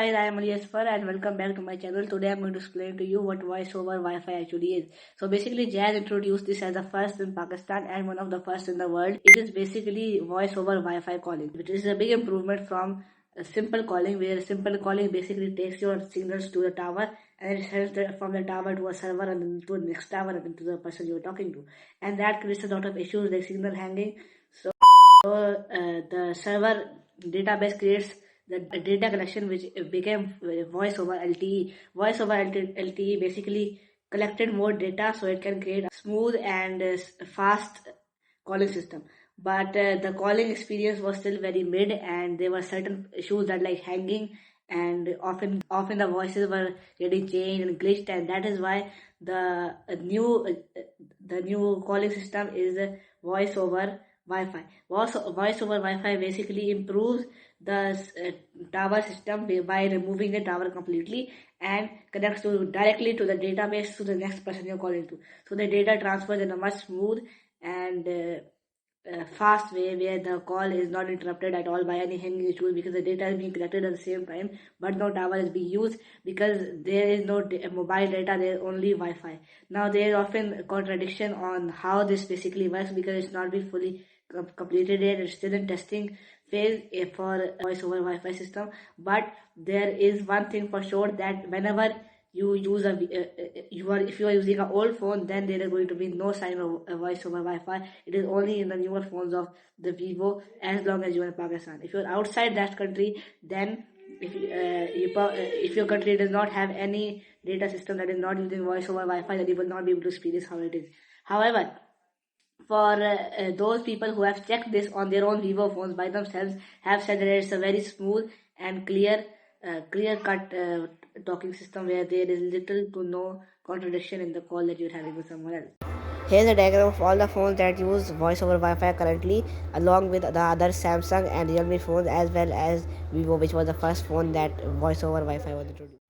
guys, I am Aliasfar and welcome back to my channel. Today I am going to explain to you what voice over Wi-Fi actually is. So basically Jazz introduced this as the first in Pakistan and one of the first in the world. It is basically voice over Wi-Fi calling, which is a big improvement from simple calling, where simple calling basically takes your signals to the tower and it sends from the tower to a server and then to the next tower and then to the person you are talking to. And that creates a lot of issues like signal hanging. The server database creates the data connection which became voice over LTE. Voice over LTE basically collected more data so it can create a smooth and fast calling system. But the calling experience was still very mid, and there were certain issues that like hanging, and often the voices were getting changed and glitched, and that is why the new calling system is voice over Wi-Fi. Voice over Wi-Fi basically improves the tower system by removing the tower completely and connects directly to the database to the next person you're calling to. So the data transfers in a much smooth and fast way, where the call is not interrupted at all by any hanging issues, because the data is being collected at the same time but no tower is being used because there is no mobile data, there is only Wi-Fi. Now there is often contradiction on how this basically works because it's not been fully completed yet. It's still in testing phase for voice over Wi-Fi system, but there is one thing for sure, that whenever you use if you are using an old phone, then there is going to be no sign of a voice over Wi-Fi. It is only in the newer phones of the Vivo, as long as you are in Pakistan. If you are outside that country, then if your country does not have any data system that is not using voice over Wi-Fi, then you will not be able to experience how it is. However, for those people who have checked this on their own Vivo phones by themselves, have said that it's a very smooth and clear cut talking system, where there is little to no contradiction in the call that you're having with someone else. Here's a diagram of all the phones that use voice over Wi-Fi currently, along with the other Samsung and Realme phones, as well as Vivo, which was the first phone that voice over Wi-Fi was introduced.